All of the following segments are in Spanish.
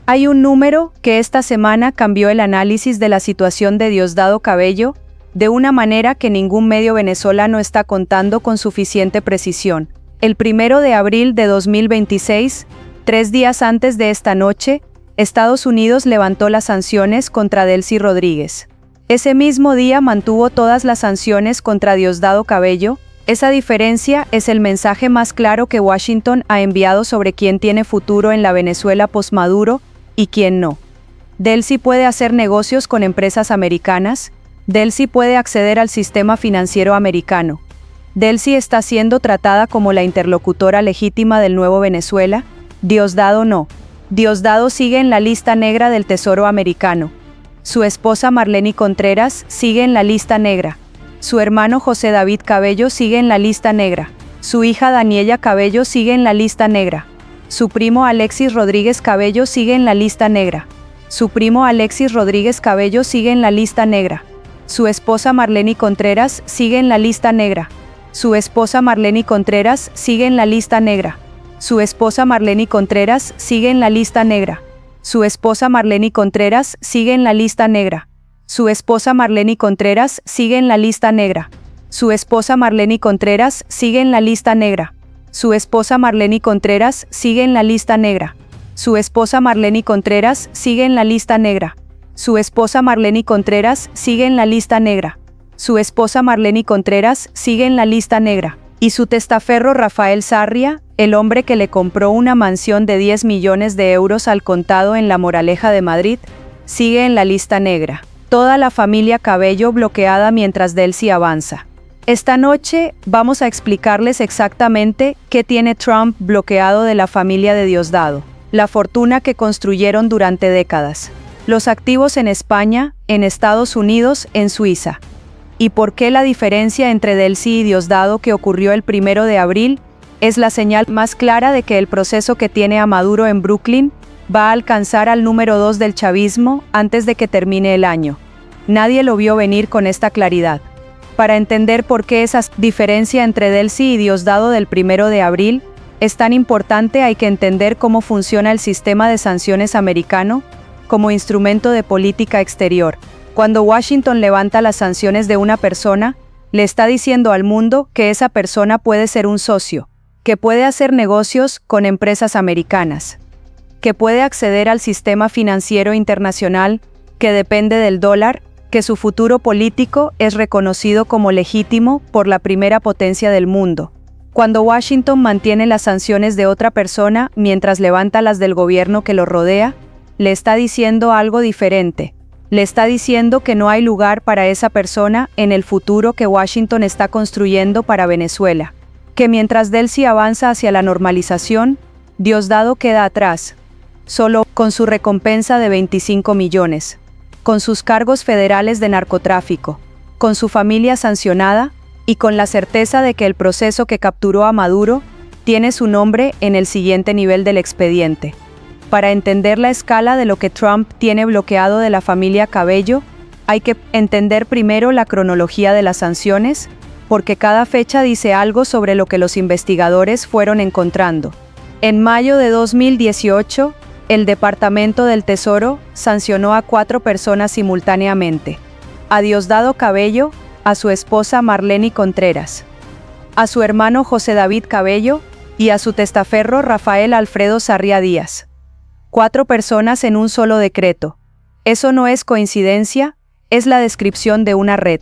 Hay un número que esta semana cambió el análisis de la situación de Diosdado Cabello de una manera que ningún medio venezolano está contando con suficiente precisión. El 1 de abril de 2026, 3 días antes de esta noche, Estados Unidos levantó las sanciones contra Delcy Rodríguez. Ese mismo día mantuvo todas las sanciones contra Diosdado Cabello. Esa diferencia es el mensaje más claro que Washington ha enviado sobre quién tiene futuro en la Venezuela post-Maduro y quién no. Delcy puede hacer negocios con empresas americanas. Delcy puede acceder al sistema financiero americano. Delcy está siendo tratada como la interlocutora legítima del nuevo Venezuela. Diosdado no. Diosdado sigue en la lista negra del Tesoro americano. Su esposa Marleny Contreras sigue en la lista negra. Su hermano José David Cabello sigue en la lista negra. Su hija Daniela Cabello sigue en la lista negra. Su primo Alexis Rodríguez Cabello sigue en la lista negra. Su primo Alexis Rodríguez Cabello sigue en la lista negra. Su esposa Marleny Contreras sigue en la lista negra. Su esposa Marleny Contreras sigue en la lista negra. Su esposa Marleny Contreras sigue en la lista negra. Su esposa Marleny Contreras sigue en la lista negra. Su esposa Marleny Contreras sigue en la lista negra. Su esposa Marleny Contreras sigue en la lista negra. Su esposa Marleny Contreras sigue en la lista negra. Su esposa Marleny Contreras sigue en la lista negra. Su esposa Marleny Contreras sigue en la lista negra. Su esposa Marleny Contreras sigue en la lista negra. Y su testaferro Rafael Sarria, el hombre que le compró una mansión de 10 millones de euros al contado en La Moraleja de Madrid, sigue en la lista negra. Toda la familia Cabello bloqueada mientras Delcy avanza. Esta noche vamos a explicarles exactamente qué tiene Trump bloqueado de la familia de Diosdado, la fortuna que construyeron durante décadas, los activos en España, en Estados Unidos, en Suiza. ¿Y por qué la diferencia entre Delcy y Diosdado que ocurrió el 1 de abril es la señal más clara de que el proceso que tiene a Maduro en Brooklyn va a alcanzar al número 2 del chavismo antes de que termine el año? Nadie lo vio venir con esta claridad. Para entender por qué esa diferencia entre Delcy y Diosdado del 1 de abril es tan importante, hay que entender cómo funciona el sistema de sanciones americano como instrumento de política exterior. Cuando Washington levanta las sanciones de una persona, le está diciendo al mundo que esa persona puede ser un socio, que puede hacer negocios con empresas americanas, que puede acceder al sistema financiero internacional que depende del dólar, que su futuro político es reconocido como legítimo por la primera potencia del mundo. Cuando Washington mantiene las sanciones de otra persona mientras levanta las del gobierno que lo rodea, le está diciendo algo diferente. Le está diciendo que no hay lugar para esa persona en el futuro que Washington está construyendo para Venezuela. Que mientras Delcy avanza hacia la normalización, Diosdado queda atrás, solo con su recompensa de 25 millones, con sus cargos federales de narcotráfico, con su familia sancionada y con la certeza de que el proceso que capturó a Maduro tiene su nombre en el siguiente nivel del expediente. Para entender la escala de lo que Trump tiene bloqueado de la familia Cabello, hay que entender primero la cronología de las sanciones, porque cada fecha dice algo sobre lo que los investigadores fueron encontrando. En mayo de 2018, el Departamento del Tesoro sancionó a 4 personas simultáneamente: a Diosdado Cabello, a su esposa Marleny Contreras, a su hermano José David Cabello y a su testaferro Rafael Alfredo Sarria Díaz. 4 personas en un solo decreto. Eso no es coincidencia, es la descripción de una red.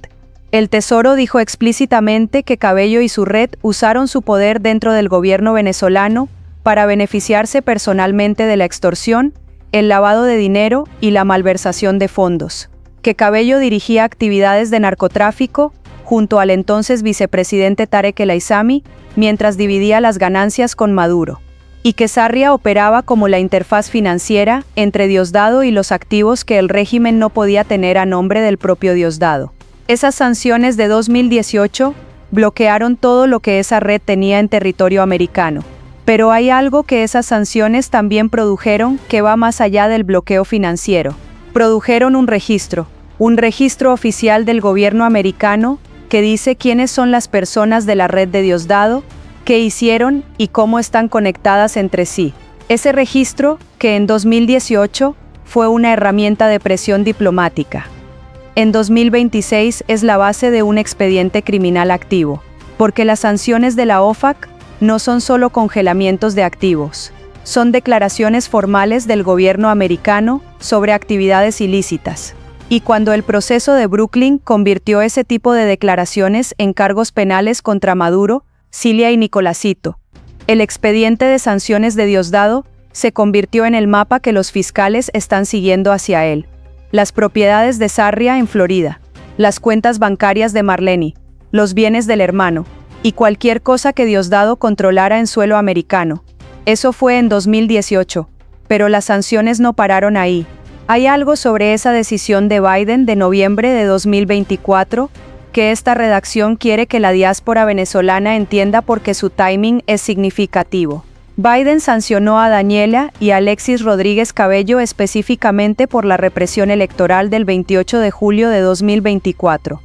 El Tesoro dijo explícitamente que Cabello y su red usaron su poder dentro del gobierno venezolano para beneficiarse personalmente de la extorsión, el lavado de dinero y la malversación de fondos. Que Cabello dirigía actividades de narcotráfico junto al entonces vicepresidente Tarek El Aissami, mientras dividía las ganancias con Maduro. Y que Sarria operaba como la interfaz financiera entre Diosdado y los activos que el régimen no podía tener a nombre del propio Diosdado. Esas sanciones de 2018 bloquearon todo lo que esa red tenía en territorio americano. Pero hay algo que esas sanciones también produjeron que va más allá del bloqueo financiero. Produjeron un registro oficial del gobierno americano que dice quiénes son las personas de la red de Diosdado, qué hicieron y cómo están conectadas entre sí. Ese registro, que en 2018 fue una herramienta de presión diplomática, en 2026 es la base de un expediente criminal activo, porque las sanciones de la OFAC no son solo congelamientos de activos, son declaraciones formales del gobierno americano sobre actividades ilícitas. Y cuando el proceso de Brooklyn convirtió ese tipo de declaraciones en cargos penales contra Maduro, Cilia y Nicolásito, el expediente de sanciones de Diosdado se convirtió en el mapa que los fiscales están siguiendo hacia él. Las propiedades de Sarria en Florida, las cuentas bancarias de Marlene, los bienes del hermano, y cualquier cosa que Diosdado controlara en suelo americano. Eso fue en 2018, pero las sanciones no pararon ahí. Hay algo sobre esa decisión de Biden de noviembre de 2024 que esta redacción quiere que la diáspora venezolana entienda porque su timing es significativo. Biden sancionó a Daniela y a Alexis Rodríguez Cabello específicamente por la represión electoral del 28 de julio de 2024.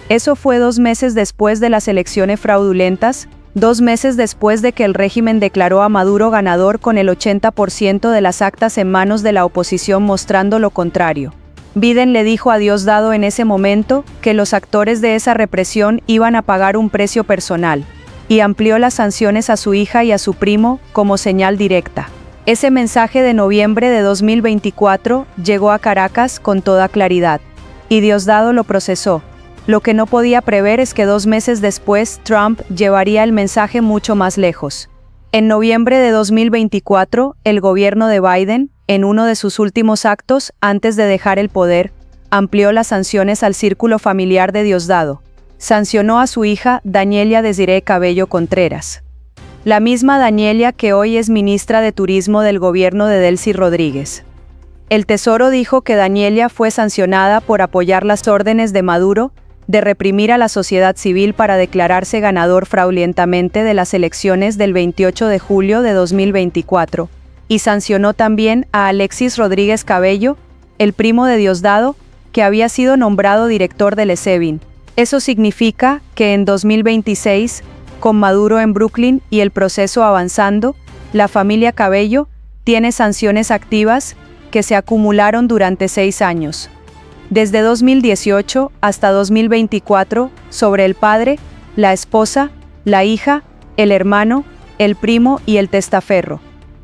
Eso fue 2 meses después de las elecciones fraudulentas, 2 meses después de que el régimen declaró a Maduro ganador con el 80% de las actas en manos de la oposición mostrando lo contrario. Biden le dijo a Diosdado en ese momento que los actores de esa represión iban a pagar un precio personal, y amplió las sanciones a su hija y a su primo como señal directa. Ese mensaje de noviembre de 2024 llegó a Caracas con toda claridad, y Diosdado lo procesó. Lo que no podía prever es que 2 meses después Trump llevaría el mensaje mucho más lejos. En noviembre de 2024, el gobierno de Biden, en uno de sus últimos actos antes de dejar el poder, amplió las sanciones al círculo familiar de Diosdado. Sancionó a su hija Danielia Desiree Cabello Contreras. La misma Danielia que hoy es ministra de Turismo del gobierno de Delcy Rodríguez. El Tesoro dijo que Danielia fue sancionada por apoyar las órdenes de Maduro de reprimir a la sociedad civil para declararse ganador fraudulentamente de las elecciones del 28 de julio de 2024, y sancionó también a Alexis Rodríguez Cabello, el primo de Diosdado, que había sido nombrado director del SEBIN. Eso significa que en 2026, con Maduro en Brooklyn y el proceso avanzando, la familia Cabello tiene sanciones activas que se acumularon durante 6 años. Desde 2018 hasta 2024, sobre el padre, la esposa, la hija, el hermano, el primo y el testaferro.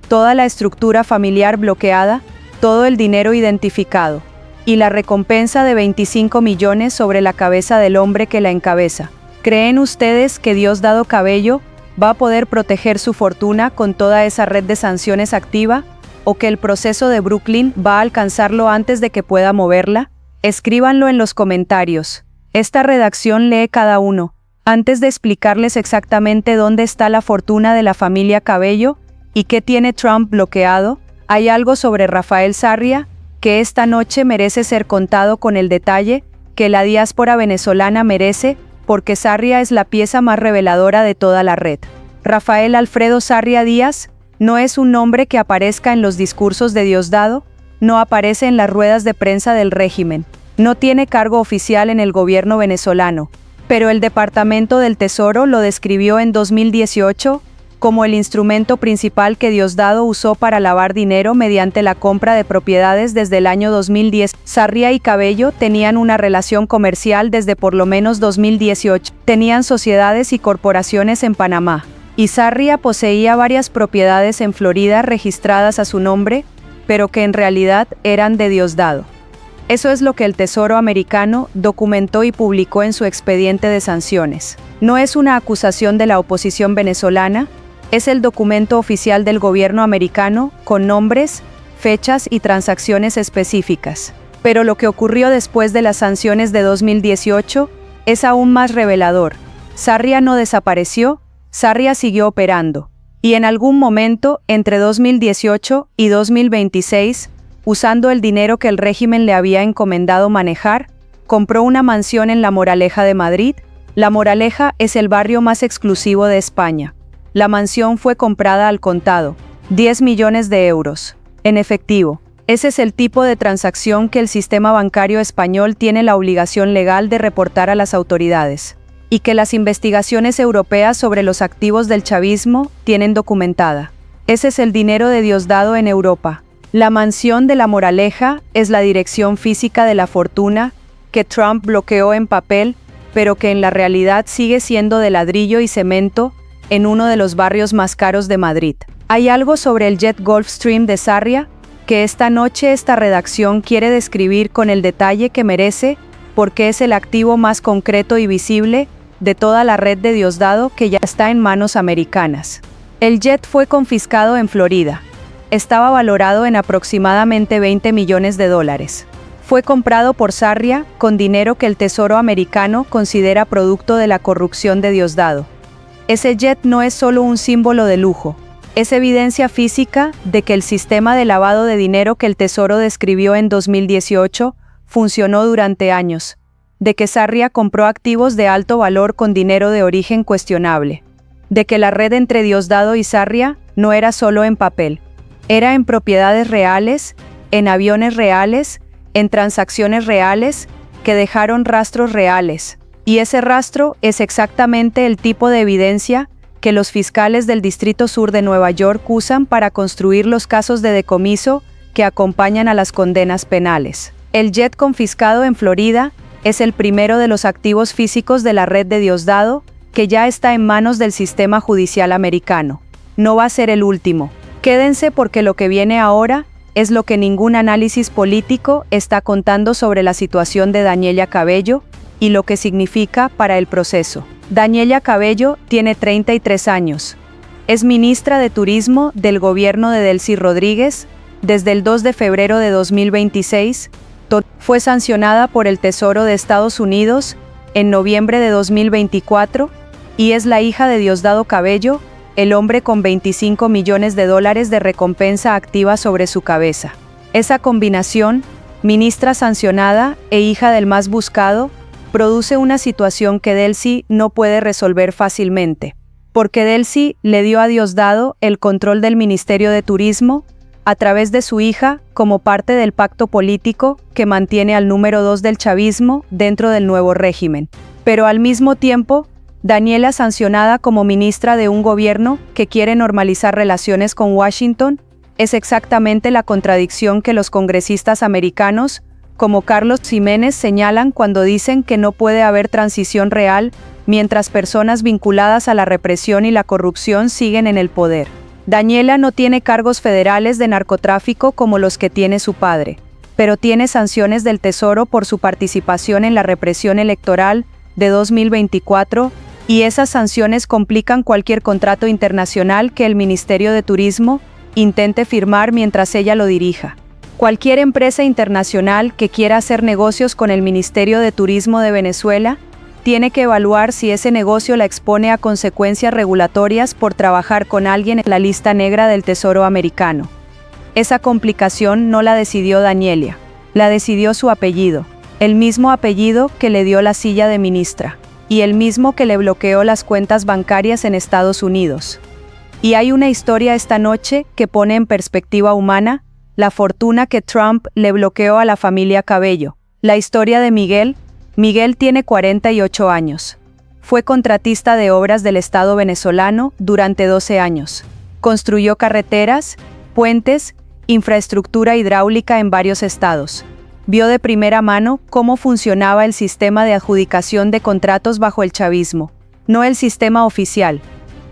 Toda la estructura familiar bloqueada, todo el dinero identificado, y la recompensa de 25 millones sobre la cabeza del hombre que la encabeza. ¿Creen ustedes que Diosdado Cabello va a poder proteger su fortuna con toda esa red de sanciones activa? ¿O que el proceso de Brooklyn va a alcanzarlo antes de que pueda moverla? Escríbanlo en los comentarios. Esta redacción lee cada uno. Antes de explicarles exactamente dónde está la fortuna de la familia Cabello y qué tiene Trump bloqueado, hay algo sobre Rafael Sarria que esta noche merece ser contado con el detalle que la diáspora venezolana merece, porque Sarria es la pieza más reveladora de toda la red. Rafael Alfredo Sarria Díaz no es un nombre que aparezca en los discursos de Diosdado, no aparece en las ruedas de prensa del régimen, no tiene cargo oficial en el gobierno venezolano, pero el Departamento del Tesoro lo describió en 2018 como el instrumento principal que Diosdado usó para lavar dinero mediante la compra de propiedades desde el año 2010. Sarria y Cabello tenían una relación comercial desde por lo menos 2018. Tenían sociedades y corporaciones en Panamá, y Sarria poseía varias propiedades en Florida registradas a su nombre, pero que en realidad eran de Diosdado. Eso es lo que el Tesoro americano documentó y publicó en su expediente de sanciones. No es una acusación de la oposición venezolana, es el documento oficial del gobierno americano con nombres, fechas y transacciones específicas. Pero lo que ocurrió después de las sanciones de 2018 es aún más revelador. Sarria no desapareció, Sarria siguió operando. Y en algún momento, entre 2018 y 2026, usando el dinero que el régimen le había encomendado manejar, compró una mansión en La Moraleja de Madrid. La Moraleja es el barrio más exclusivo de España. La mansión fue comprada al contado, 10 millones de euros, en efectivo. Ese es el tipo de transacción que el sistema bancario español tiene la obligación legal de reportar a las autoridades, y que las investigaciones europeas sobre los activos del chavismo tienen documentada. Ese es el dinero de Diosdado en Europa. La mansión de La Moraleja es la dirección física de la fortuna que Trump bloqueó en papel, pero que en la realidad sigue siendo de ladrillo y cemento en uno de los barrios más caros de Madrid. Hay algo sobre el jet Gulfstream de Sarria que esta noche esta redacción quiere describir con el detalle que merece, porque es el activo más concreto y visible de toda la red de Diosdado que ya está en manos americanas. El jet fue confiscado en Florida. Estaba valorado en aproximadamente $20 millones. Fue comprado por Sarria con dinero que el Tesoro americano considera producto de la corrupción de Diosdado. Ese jet no es solo un símbolo de lujo, es evidencia física de que el sistema de lavado de dinero que el Tesoro describió en 2018 funcionó durante años, de que Sarria compró activos de alto valor con dinero de origen cuestionable, de que la red entre Diosdado y Sarria no era solo en papel, era en propiedades reales, en aviones reales, en transacciones reales, que dejaron rastros reales. Y ese rastro es exactamente el tipo de evidencia que los fiscales del Distrito Sur de Nueva York usan para construir los casos de decomiso que acompañan a las condenas penales. El jet confiscado en Florida es el primero de los activos físicos de la red de Diosdado que ya está en manos del sistema judicial americano. No va a ser el último. Quédense porque lo que viene ahora es lo que ningún análisis político está contando sobre la situación de Daniela Cabello y lo que significa para el proceso. Daniela Cabello tiene 33 años. Es ministra de Turismo del gobierno de Delcy Rodríguez desde el 2 de febrero de 2026. Fue sancionada por el Tesoro de Estados Unidos en noviembre de 2024 y es la hija de Diosdado Cabello, el hombre con $25 millones de recompensa activa sobre su cabeza. Esa combinación, ministra sancionada e hija del más buscado, produce una situación que Delcy no puede resolver fácilmente, porque Delcy le dio a Diosdado el control del Ministerio de Turismo a través de su hija como parte del pacto político que mantiene al número 2 del chavismo dentro del nuevo régimen. Pero al mismo tiempo, Daniela sancionada como ministra de un gobierno que quiere normalizar relaciones con Washington es exactamente la contradicción que los congresistas americanos, como Carlos Ximénez, señalan cuando dicen que no puede haber transición real mientras personas vinculadas a la represión y la corrupción siguen en el poder. Daniela no tiene cargos federales de narcotráfico como los que tiene su padre, pero tiene sanciones del Tesoro por su participación en la represión electoral de 2024, y esas sanciones complican cualquier contrato internacional que el Ministerio de Turismo intente firmar mientras ella lo dirija. Cualquier empresa internacional que quiera hacer negocios con el Ministerio de Turismo de Venezuela tiene que evaluar si ese negocio la expone a consecuencias regulatorias por trabajar con alguien en la lista negra del Tesoro americano. Esa complicación no la decidió Daniela, la decidió su apellido, el mismo apellido que le dio la silla de ministra, y el mismo que le bloqueó las cuentas bancarias en Estados Unidos. Y hay una historia esta noche que pone en perspectiva humana la fortuna que Trump le bloqueó a la familia Cabello. La historia de Miguel. Miguel tiene 48 años. Fue contratista de obras del Estado venezolano durante 12 años. Construyó carreteras, puentes, infraestructura hidráulica en varios estados. Vio de primera mano cómo funcionaba el sistema de adjudicación de contratos bajo el chavismo. No el sistema oficial,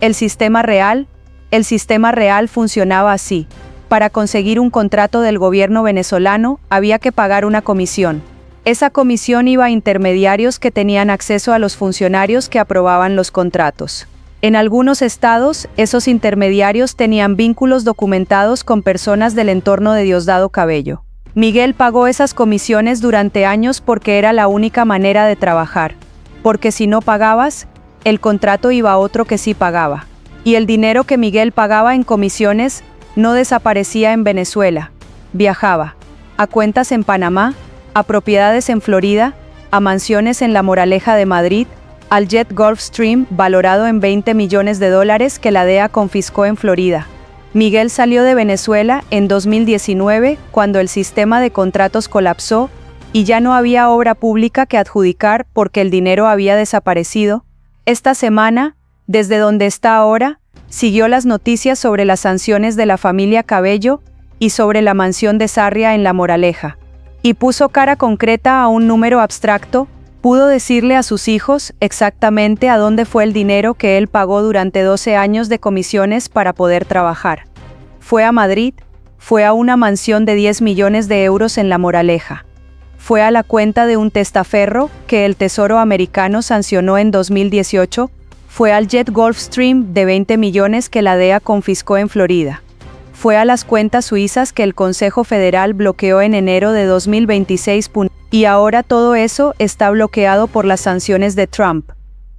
el sistema real. El sistema real funcionaba así. Para conseguir un contrato del gobierno venezolano había que pagar una comisión. Esa comisión iba a intermediarios que tenían acceso a los funcionarios que aprobaban los contratos. En algunos estados, esos intermediarios tenían vínculos documentados con personas del entorno de Diosdado Cabello. Miguel pagó esas comisiones durante años porque era la única manera de trabajar, porque si no pagabas, el contrato iba a otro que sí pagaba. Y el dinero que Miguel pagaba en comisiones no desaparecía en Venezuela, viajaba a cuentas en Panamá, a propiedades en Florida, a mansiones en La Moraleja de Madrid, al jet Gulfstream valorado en $20 millones que la DEA confiscó en Florida. Miguel salió de Venezuela en 2019 cuando el sistema de contratos colapsó y ya no había obra pública que adjudicar porque el dinero había desaparecido. Esta semana, desde donde está ahora, siguió las noticias sobre las sanciones de la familia Cabello y sobre la mansión de Sarria en La Moraleja. Y puso cara concreta a un número abstracto, pudo decirle a sus hijos exactamente a dónde fue el dinero que él pagó durante 12 años de comisiones para poder trabajar. Fue a Madrid, fue a una mansión de 10 millones de euros en La Moraleja. Fue a la cuenta de un testaferro que el Tesoro americano sancionó en 2018, fue al jet Gulfstream de 20 millones que la DEA confiscó en Florida. Fue a las cuentas suizas que el Consejo Federal bloqueó en enero de 2026 y ahora todo eso está bloqueado por las sanciones de Trump,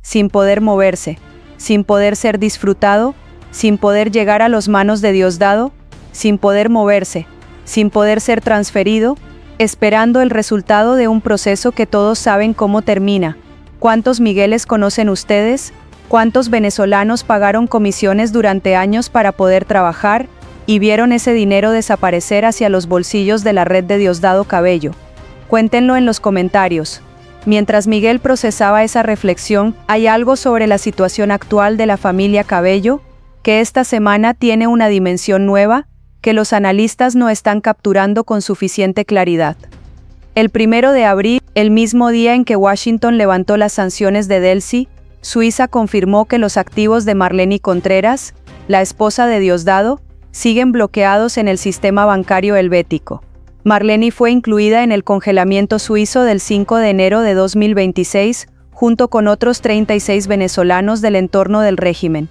sin poder moverse, sin poder ser disfrutado, sin poder llegar a las manos de Diosdado, sin poder moverse, sin poder ser transferido, esperando el resultado de un proceso que todos saben cómo termina. ¿Cuántos Migueles conocen ustedes? ¿Cuántos venezolanos pagaron comisiones durante años para poder trabajar y vieron ese dinero desaparecer hacia los bolsillos de la red de Diosdado Cabello? Cuéntenlo en los comentarios. Mientras Miguel procesaba esa reflexión, ¿hay algo sobre la situación actual de la familia Cabello, que esta semana tiene una dimensión nueva, que los analistas no están capturando con suficiente claridad? El 1 de abril, el mismo día en que Washington levantó las sanciones de Delcy, Suiza confirmó que los activos de Marlene Contreras, la esposa de Diosdado, siguen bloqueados en el sistema bancario helvético. Marlene fue incluida en el congelamiento suizo del 5 de enero de 2026, junto con otros 36 venezolanos del entorno del régimen.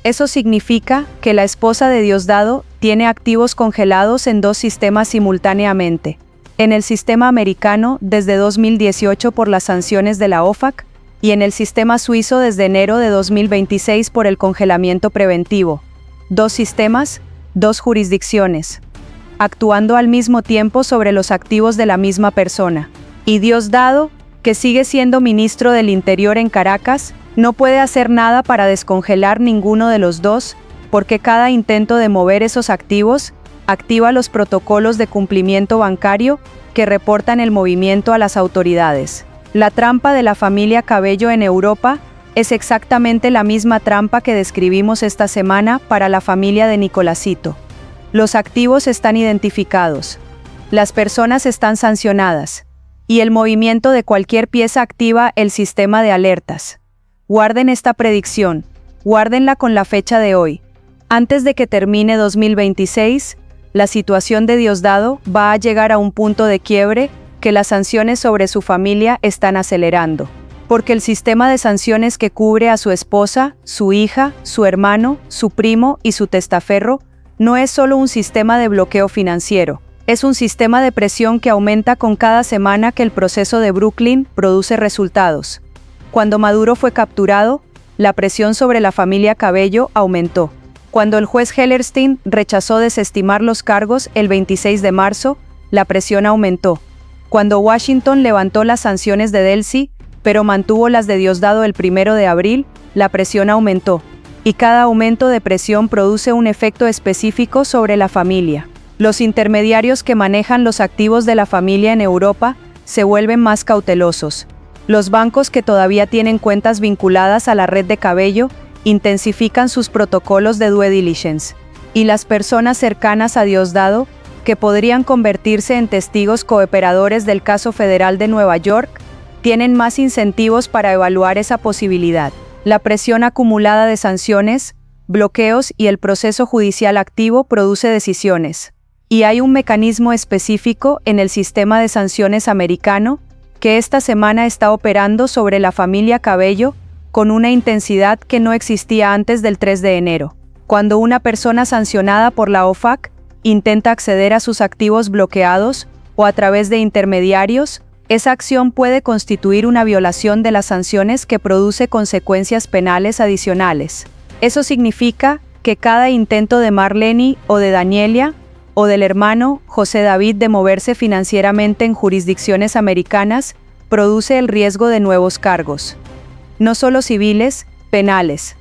Eso significa que la esposa de Diosdado tiene activos congelados en dos sistemas simultáneamente. En el sistema americano desde 2018 por las sanciones de la OFAC y en el sistema suizo desde enero de 2026 por el congelamiento preventivo. Dos sistemas, dos jurisdicciones, actuando al mismo tiempo sobre los activos de la misma persona. Y Diosdado, que sigue siendo ministro del Interior en Caracas, no puede hacer nada para descongelar ninguno de los dos, porque cada intento de mover esos activos activa los protocolos de cumplimiento bancario que reportan el movimiento a las autoridades. La trampa de la familia Cabello en Europa es exactamente la misma trampa que describimos esta semana para la familia de Nicolásito. Los activos están identificados, las personas están sancionadas, y el movimiento de cualquier pieza activa el sistema de alertas. Guarden esta predicción, guárdenla con la fecha de hoy. Antes de que termine 2026, la situación de Diosdado va a llegar a un punto de quiebre que las sanciones sobre su familia están acelerando. Porque el sistema de sanciones que cubre a su esposa, su hija, su hermano, su primo y su testaferro no es solo un sistema de bloqueo financiero, es un sistema de presión que aumenta con cada semana que el proceso de Brooklyn produce resultados. Cuando Maduro fue capturado, la presión sobre la familia Cabello aumentó. Cuando el juez Hellerstein rechazó desestimar los cargos el 26 de marzo, la presión aumentó. Cuando Washington levantó las sanciones de Delcy, pero mantuvo las de Diosdado el 1 de abril, la presión aumentó. Y cada aumento de presión produce un efecto específico sobre la familia. Los intermediarios que manejan los activos de la familia en Europa se vuelven más cautelosos. Los bancos que todavía tienen cuentas vinculadas a la red de Cabello intensifican sus protocolos de due diligence. Y las personas cercanas a Diosdado, que podrían convertirse en testigos cooperadores del caso federal de Nueva York, tienen más incentivos para evaluar esa posibilidad. La presión acumulada de sanciones, bloqueos y el proceso judicial activo produce decisiones. Y hay un mecanismo específico en el sistema de sanciones americano que esta semana está operando sobre la familia Cabello con una intensidad que no existía antes del 3 de enero. Cuando una persona sancionada por la OFAC intenta acceder a sus activos bloqueados o a través de intermediarios, esa acción puede constituir una violación de las sanciones que produce consecuencias penales adicionales. Eso significa que cada intento de Marlene o de Danielia o del hermano José David de moverse financieramente en jurisdicciones americanas produce el riesgo de nuevos cargos, no solo civiles, penales.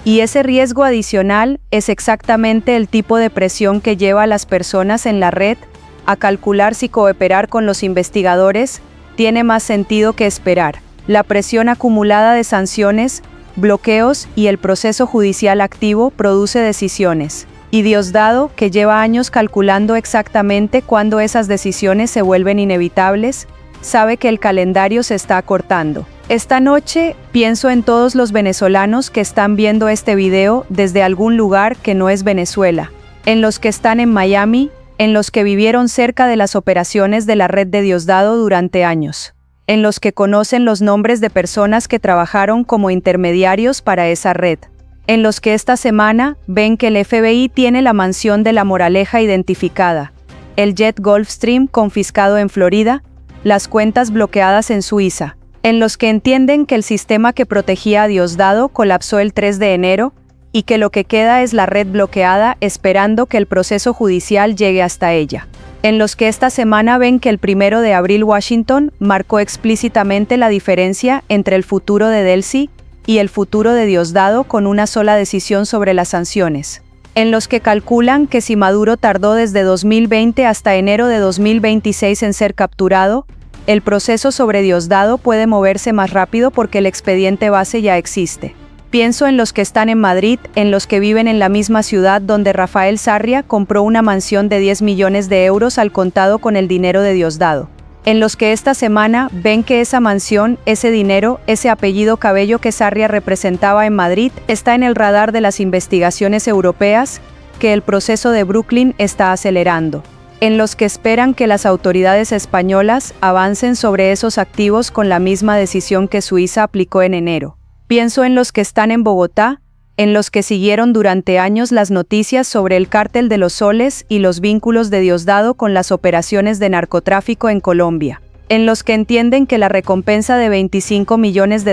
Y ese riesgo adicional es exactamente el tipo de presión que lleva a las personas en la red a calcular si cooperar con los investigadores tiene más sentido que esperar. La presión acumulada de sanciones bloqueos y el proceso judicial activo produce decisiones. Y Diosdado, que lleva años calculando exactamente cuándo esas decisiones se vuelven inevitables, sabe que el calendario se está acortando. Esta noche pienso en todos los venezolanos que están viendo este video desde algún lugar que no es Venezuela, en los que están en Miami, en los que vivieron cerca de las operaciones de la red de Diosdado durante años, en los que conocen los nombres de personas que trabajaron como intermediarios para esa red, en los que esta semana ven que el FBI tiene la mansión de La Moraleja identificada, el jet Gulfstream confiscado en Florida, las cuentas bloqueadas en Suiza, en los que entienden que el sistema que protegía a Diosdado colapsó el 3 de enero y que lo que queda es la red bloqueada esperando que el proceso judicial llegue hasta ella. En los que esta semana ven que el 1 de abril Washington marcó explícitamente la diferencia entre el futuro de Delcy y el futuro de Diosdado con una sola decisión sobre las sanciones. En los que calculan que si Maduro tardó desde 2020 hasta enero de 2026 en ser capturado, el proceso sobre Diosdado puede moverse más rápido porque el expediente base ya existe. Pienso en los que están en Madrid, en los que viven en la misma ciudad donde Rafael Sarria compró una mansión de 10 millones de euros al contado con el dinero de Diosdado. En los que esta semana ven que esa mansión, ese dinero, ese apellido Cabello que Sarria representaba en Madrid, está en el radar de las investigaciones europeas, que el proceso de Brooklyn está acelerando. En los que esperan que las autoridades españolas avancen sobre esos activos con la misma decisión que Suiza aplicó en enero. Pienso en los que están en Bogotá, en los que siguieron durante años las noticias sobre el cártel de los soles y los vínculos de Diosdado con las operaciones de narcotráfico en Colombia, en los que entienden que la recompensa de $25 millones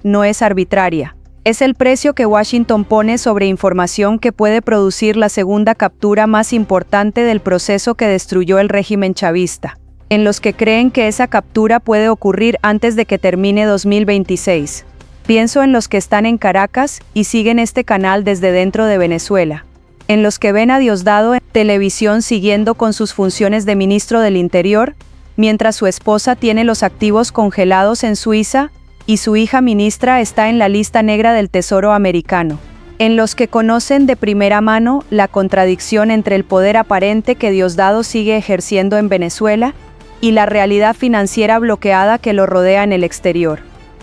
no es arbitraria. Es el precio que Washington pone sobre información que puede producir la segunda captura más importante del proceso que destruyó el régimen chavista, en los que creen que esa captura puede ocurrir antes de que termine 2026. Pienso en los que están en Caracas y siguen este canal desde dentro de Venezuela, en los que ven a Diosdado en televisión siguiendo con sus funciones de ministro del Interior, mientras su esposa tiene los activos congelados en Suiza y su hija ministra está en la lista negra del Tesoro americano, en los que conocen de primera mano la contradicción entre el poder aparente que Diosdado sigue ejerciendo en Venezuela y la realidad financiera bloqueada que lo rodea en el exterior,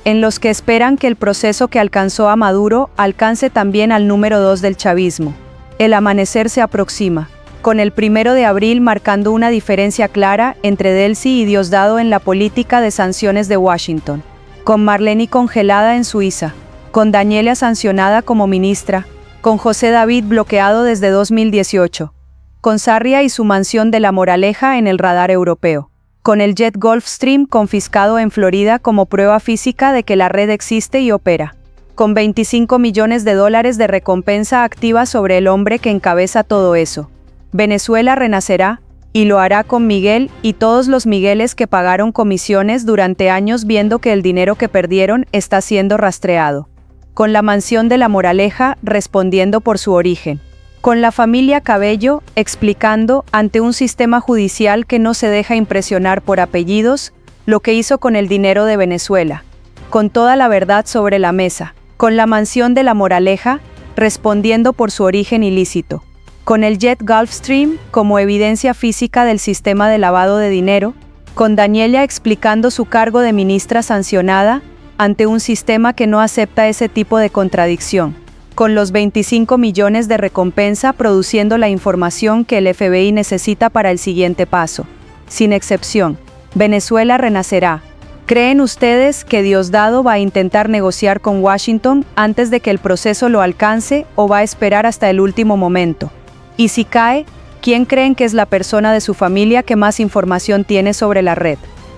en los que esperan que el proceso que alcanzó a Maduro alcance también al número 2 del chavismo. El amanecer se aproxima, con el 1 de abril marcando una diferencia clara entre Delcy y Diosdado en la política de sanciones de Washington, con Marlene congelada en Suiza, con Daniela sancionada como ministra, con José David bloqueado desde 2018, con Sarria y su mansión de La Moraleja en el radar europeo, con el jet Gulfstream confiscado en Florida como prueba física de que la red existe y opera, con $25 millones de recompensa activa sobre el hombre que encabeza todo eso. Venezuela renacerá, y lo hará con Miguel y todos los Migueles que pagaron comisiones durante años viendo que el dinero que perdieron está siendo rastreado. Con la mansión de La Moraleja respondiendo por su origen. Con la familia Cabello explicando ante un sistema judicial que no se deja impresionar por apellidos lo que hizo con el dinero de Venezuela. Con toda la verdad sobre la mesa. Con la mansión de La Moraleja respondiendo por su origen ilícito. Con el jet Gulfstream como evidencia física del sistema de lavado de dinero, con Daniela explicando su cargo de ministra sancionada ante un sistema que no acepta ese tipo de contradicción, con los 25 millones de recompensa produciendo la información que el FBI necesita para el siguiente paso. Sin excepción, Venezuela renacerá. ¿Creen ustedes que Diosdado va a intentar negociar con Washington antes de que el proceso lo alcance o va a esperar hasta el último momento? Y si cae, ¿quién creen que es la persona de su familia que más información tiene sobre la red?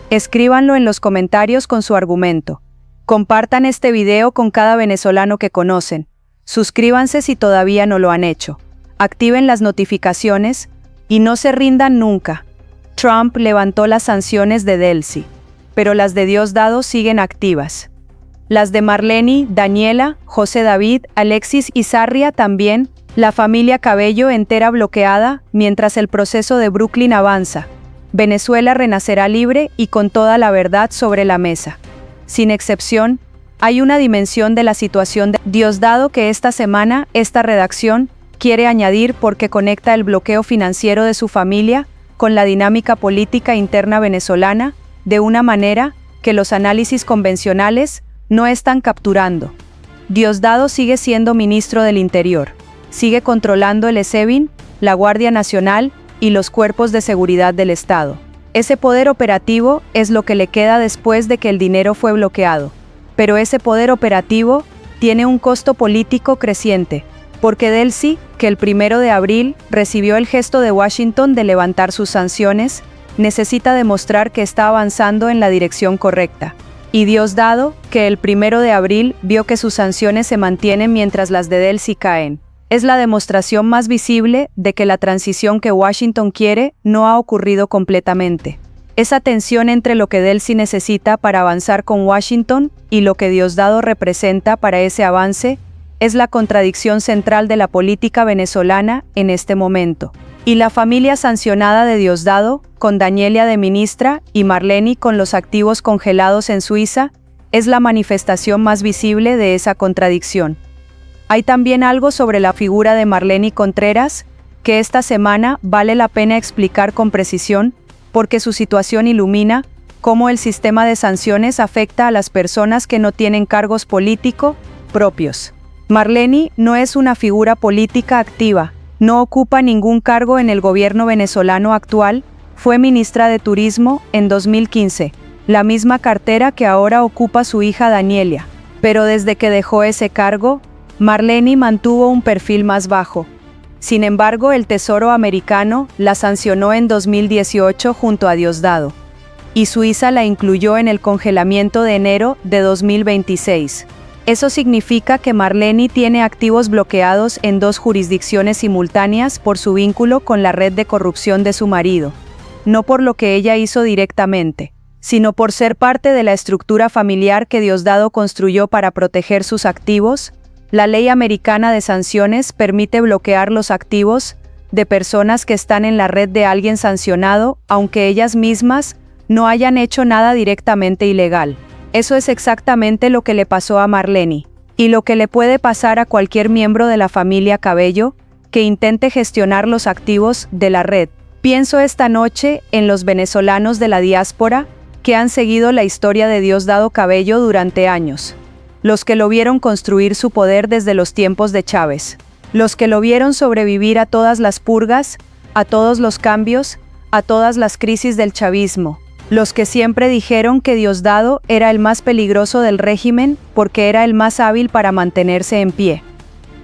Escríbanlo en los comentarios con su argumento. Compartan este video con cada venezolano que conocen. Suscríbanse si todavía no lo han hecho. Activen las notificaciones y no se rindan nunca. Trump levantó las sanciones de Delcy, pero las de Diosdado siguen activas. Las de Marlene, Daniela, José David, Alexis y Sarria también. La familia Cabello entera bloqueada mientras el proceso de Brooklyn avanza. Venezuela renacerá libre y con toda la verdad sobre la mesa. Sin excepción, Hay una dimensión de la situación de Diosdado que esta semana esta redacción quiere añadir porque conecta el bloqueo financiero de su familia con la dinámica política interna venezolana de una manera que los análisis convencionales no están capturando. Diosdado sigue siendo ministro del Interior, sigue controlando el SEBIN, la Guardia Nacional y los cuerpos de seguridad del Estado. Ese poder operativo es lo que le queda después de que el dinero fue bloqueado. Pero ese poder operativo tiene un costo político creciente, porque Delcy, que el 1 de abril recibió el gesto de Washington de levantar sus sanciones, necesita demostrar que está avanzando en la dirección correcta. Y Diosdado, que el 1 de abril vio que sus sanciones se mantienen mientras las de Delcy caen, es la demostración más visible de que la transición que Washington quiere no ha ocurrido completamente. Esa tensión entre lo que Delcy necesita para avanzar con Washington y lo que Diosdado representa para ese avance es la contradicción central de la política venezolana en este momento. Y la familia sancionada de Diosdado, con Danielia de ministra y Marleni con los activos congelados en Suiza, es la manifestación más visible de esa contradicción. Hay también algo sobre la figura de Marleni Contreras que esta semana vale la pena explicar con precisión, porque su situación ilumina cómo el sistema de sanciones afecta a las personas que no tienen cargos políticos propios. Marleni no es una figura política activa, no ocupa ningún cargo en el gobierno venezolano actual, fue ministra de Turismo en 2015, la misma cartera que ahora ocupa su hija Danielia. Pero desde que dejó ese cargo, Marleni mantuvo un perfil más bajo. Sin embargo, el Tesoro americano la sancionó en 2018 junto a Diosdado, y Suiza la incluyó en el congelamiento de enero de 2026. Eso significa que Marleni tiene activos bloqueados en 2 jurisdicciones simultáneas por su vínculo con la red de corrupción de su marido, no por lo que ella hizo directamente, sino por ser parte de la estructura familiar que Diosdado construyó para proteger sus activos. La ley americana de sanciones permite bloquear los activos de personas que están en la red de alguien sancionado, aunque ellas mismas no hayan hecho nada directamente ilegal. Eso es exactamente lo que le pasó a Marleni, y lo que le puede pasar a cualquier miembro de la familia Cabello que intente gestionar los activos de la red. Pienso esta noche en los venezolanos de la diáspora que han seguido la historia de Diosdado Cabello durante años. Los que lo vieron construir su poder desde los tiempos de Chávez. Los que lo vieron sobrevivir a todas las purgas, a todos los cambios, a todas las crisis del chavismo. Los que siempre dijeron que Diosdado era el más peligroso del régimen porque era el más hábil para mantenerse en pie.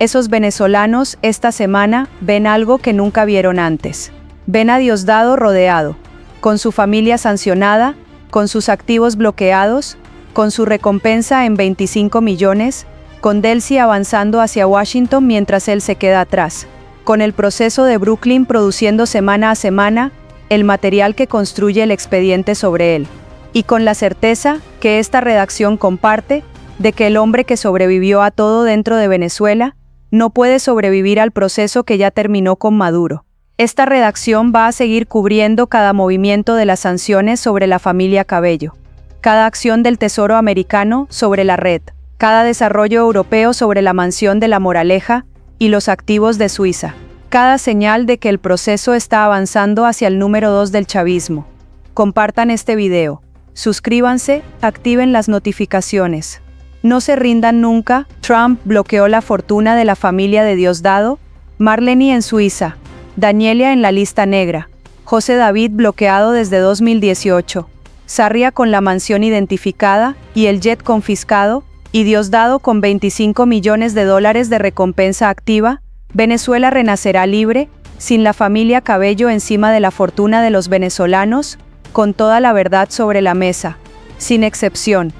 Esos venezolanos esta semana ven algo que nunca vieron antes. Ven a Diosdado rodeado, con su familia sancionada, con sus activos bloqueados, con su recompensa en 25 millones, con Delcy avanzando hacia Washington mientras él se queda atrás, con el proceso de Brooklyn produciendo semana a semana el material que construye el expediente sobre él, y con la certeza que esta redacción comparte de que el hombre que sobrevivió a todo dentro de Venezuela no puede sobrevivir al proceso que ya terminó con Maduro. Esta redacción va a seguir cubriendo cada movimiento de las sanciones sobre la familia Cabello, cada acción del Tesoro americano sobre la red, cada desarrollo europeo sobre la mansión de La Moraleja y los activos de Suiza. Cada señal de que el proceso está avanzando hacia el número 2 del chavismo. Compartan este video, suscríbanse, activen las notificaciones. No se rindan nunca. Trump bloqueó la fortuna de la familia de Diosdado, Marleni en Suiza, Danielia en la lista negra, José David bloqueado desde 2018, Sarria con la mansión identificada y el jet confiscado, y Diosdado con 25 millones de dólares de recompensa activa. Venezuela renacerá libre, sin la familia Cabello encima de la fortuna de los venezolanos, con toda la verdad sobre la mesa, sin excepción.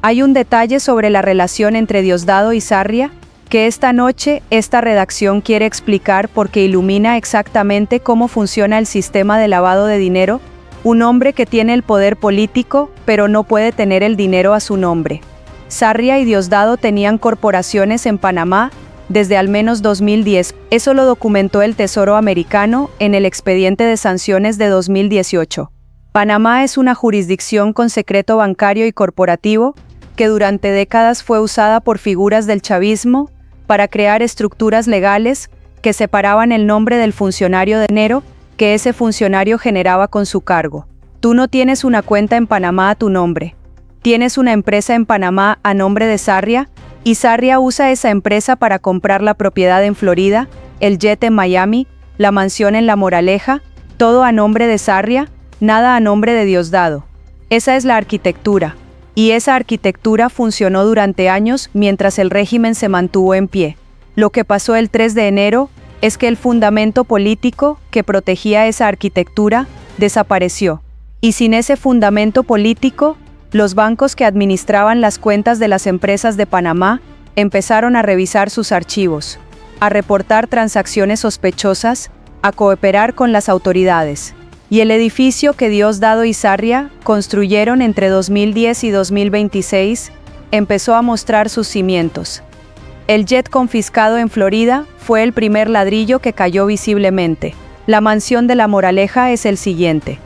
Hay un detalle sobre la relación entre Diosdado y Sarria, que esta noche esta redacción quiere explicar porque ilumina exactamente cómo funciona el sistema de lavado de dinero, un hombre que tiene el poder político, pero no puede tener el dinero a su nombre. Sarria y Diosdado tenían corporaciones en Panamá, desde al menos 2010, eso lo documentó el Tesoro americano en el expediente de sanciones de 2018. Panamá es una jurisdicción con secreto bancario y corporativo, que durante décadas fue usada por figuras del chavismo para crear estructuras legales que separaban el nombre del funcionario de dinero que ese funcionario generaba con su cargo. Tú no tienes una cuenta en Panamá a tu nombre. Tienes una empresa en Panamá a nombre de Sarria, y Sarria usa esa empresa para comprar la propiedad en Florida, el jet en Miami, la mansión en La Moraleja, todo a nombre de Sarria, nada a nombre de Diosdado. Esa es la arquitectura, y esa arquitectura funcionó durante años mientras el régimen se mantuvo en pie. Lo que pasó el 3 de enero es que el fundamento político que protegía esa arquitectura desapareció. Y sin ese fundamento político, los bancos que administraban las cuentas de las empresas de Panamá empezaron a revisar sus archivos, a reportar transacciones sospechosas, a cooperar con las autoridades. Y el edificio que Diosdado y Sarria construyeron entre 2010 y 2026 empezó a mostrar sus cimientos. El jet confiscado en Florida fue el primer ladrillo que cayó visiblemente. La mansión de La Moraleja es el siguiente.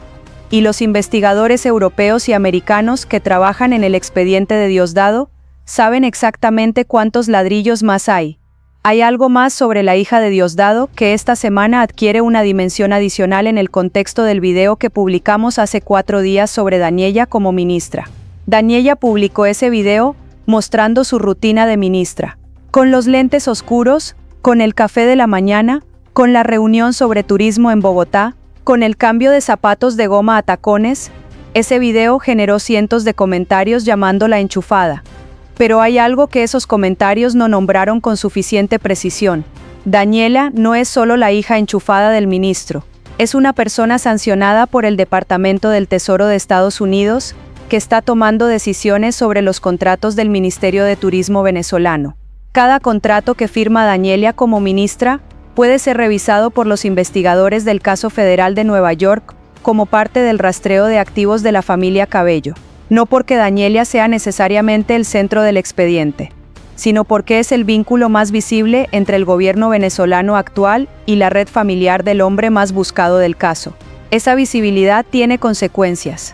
Y los investigadores europeos y americanos que trabajan en el expediente de Diosdado saben exactamente cuántos ladrillos más hay. Hay algo más sobre la hija de Diosdado que esta semana adquiere una dimensión adicional en el contexto del video que publicamos hace 4 días sobre Daniella como ministra. Daniella publicó ese video mostrando su rutina de ministra, con los lentes oscuros, con el café de la mañana, con la reunión sobre turismo en Bogotá, con el cambio de zapatos de goma a tacones. Ese video generó cientos de comentarios llamándola enchufada. Pero hay algo que esos comentarios no nombraron con suficiente precisión. Daniella no es solo la hija enchufada del ministro, es una persona sancionada por el Departamento del Tesoro de Estados Unidos que está tomando decisiones sobre los contratos del Ministerio de Turismo venezolano. Cada contrato que firma Daniella como ministra puede ser revisado por los investigadores del caso federal de Nueva York como parte del rastreo de activos de la familia Cabello. No porque Daniella sea necesariamente el centro del expediente, sino porque es el vínculo más visible entre el gobierno venezolano actual y la red familiar del hombre más buscado del caso. Esa visibilidad tiene consecuencias.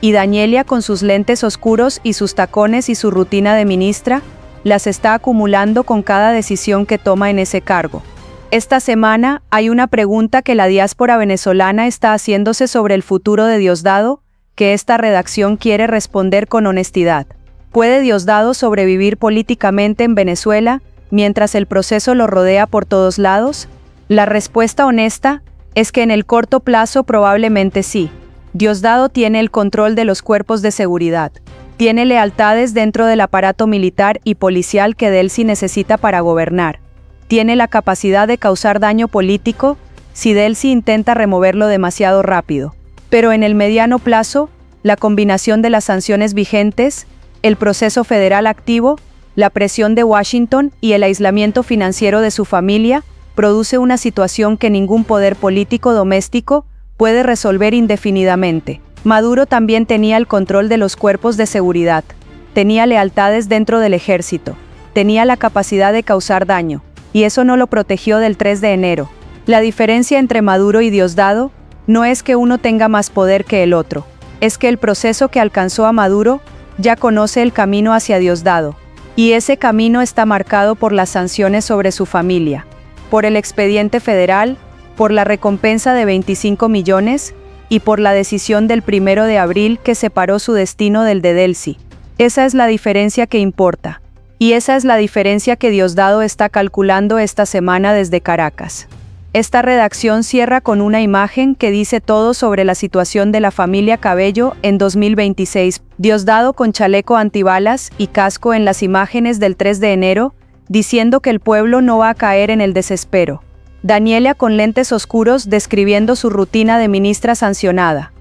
Y Daniella, con sus lentes oscuros y sus tacones y su rutina de ministra, las está acumulando con cada decisión que toma en ese cargo. Esta semana hay una pregunta que la diáspora venezolana está haciéndose sobre el futuro de Diosdado, que esta redacción quiere responder con honestidad. ¿Puede Diosdado sobrevivir políticamente en Venezuela mientras el proceso lo rodea por todos lados? La respuesta honesta es que en el corto plazo probablemente sí. Diosdado tiene el control de los cuerpos de seguridad. Tiene lealtades dentro del aparato militar y policial que Delcy necesita para gobernar. Tiene la capacidad de causar daño político si Delcy intenta removerlo demasiado rápido. Pero en el mediano plazo, la combinación de las sanciones vigentes, el proceso federal activo, la presión de Washington y el aislamiento financiero de su familia produce una situación que ningún poder político doméstico puede resolver indefinidamente. Maduro también tenía el control de los cuerpos de seguridad, tenía lealtades dentro del ejército, tenía la capacidad de causar daño, y eso no lo protegió del 3 de enero. La diferencia entre Maduro y Diosdado no es que uno tenga más poder que el otro, es que el proceso que alcanzó a Maduro ya conoce el camino hacia Diosdado, y ese camino está marcado por las sanciones sobre su familia, por el expediente federal, por la recompensa de 25 millones y por la decisión del 1 de abril que separó su destino del de Delcy. Esa es la diferencia que importa, y esa es la diferencia que Diosdado está calculando esta semana desde Caracas. Esta redacción cierra con una imagen que dice todo sobre la situación de la familia Cabello en 2026. Diosdado con chaleco antibalas y casco en las imágenes del 3 de enero, diciendo que el pueblo no va a caer en el desespero. Daniella con lentes oscuros describiendo su rutina de ministra sancionada.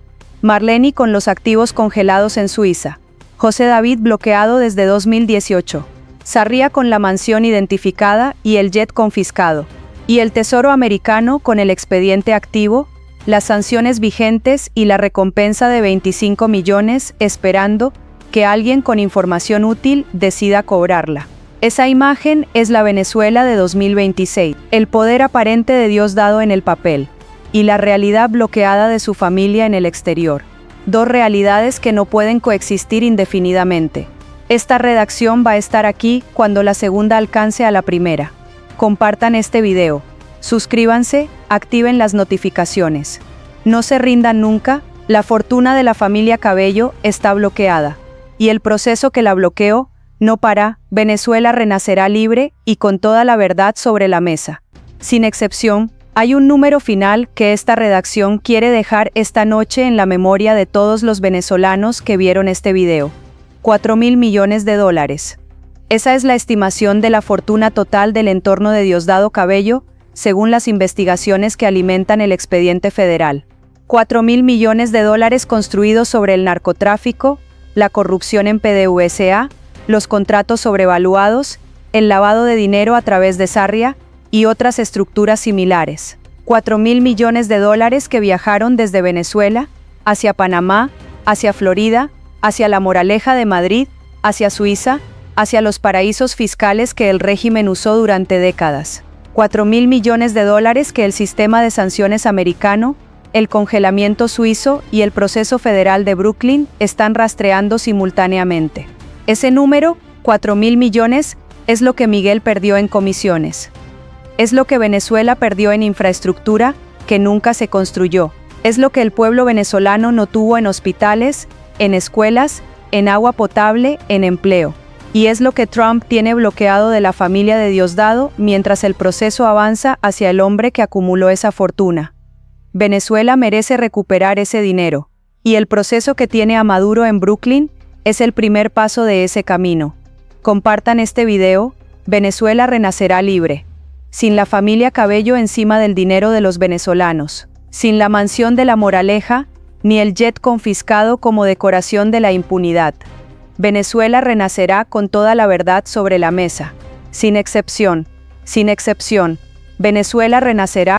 Marleni con los activos congelados en Suiza. José David bloqueado desde 2018. Sarria con la mansión identificada y el jet confiscado. Y el Tesoro americano con el expediente activo, las sanciones vigentes y la recompensa de 25 millones esperando que alguien con información útil decida cobrarla. Esa imagen es la Venezuela de 2026, el poder aparente de Diosdado en el papel, y la realidad bloqueada de su familia en el exterior. Dos realidades que no pueden coexistir indefinidamente. Esta redacción va a estar aquí cuando la segunda alcance a la primera. Compartan este video. Suscríbanse, activen las notificaciones. No se rindan nunca, la fortuna de la familia Cabello está bloqueada. Y el proceso que la bloqueó no para, Venezuela renacerá libre y con toda la verdad sobre la mesa. Sin excepción, hay un número final que esta redacción quiere dejar esta noche en la memoria de todos los venezolanos que vieron este video. 4.000 millones de dólares. Esa es la estimación de la fortuna total del entorno de Diosdado Cabello, según las investigaciones que alimentan el expediente federal. 4.000 millones de dólares construidos sobre el narcotráfico, la corrupción en PDVSA, los contratos sobrevaluados, el lavado de dinero a través de Sarria y otras estructuras similares. 4.000 millones de dólares que viajaron desde Venezuela, hacia Panamá, hacia Florida, hacia La Moraleja de Madrid, hacia Suiza, hacia los paraísos fiscales que el régimen usó durante décadas. 4.000 millones de dólares que el sistema de sanciones americano, el congelamiento suizo y el proceso federal de Brooklyn están rastreando simultáneamente. Ese número, 4.000 millones, es lo que Miguel perdió en comisiones. Es lo que Venezuela perdió en infraestructura que nunca se construyó. Es lo que el pueblo venezolano no tuvo en hospitales, en escuelas, en agua potable, en empleo. Y es lo que Trump tiene bloqueado de la familia de Diosdado mientras el proceso avanza hacia el hombre que acumuló esa fortuna. Venezuela merece recuperar ese dinero, y el proceso que tiene a Maduro en Brooklyn es el primer paso de ese camino. Compartan este video, Venezuela renacerá libre. Sin la familia Cabello encima del dinero de los venezolanos, sin la mansión de La Moraleja, ni el jet confiscado como decoración de la impunidad. Venezuela renacerá con toda la verdad sobre la mesa. Sin excepción, Venezuela renacerá.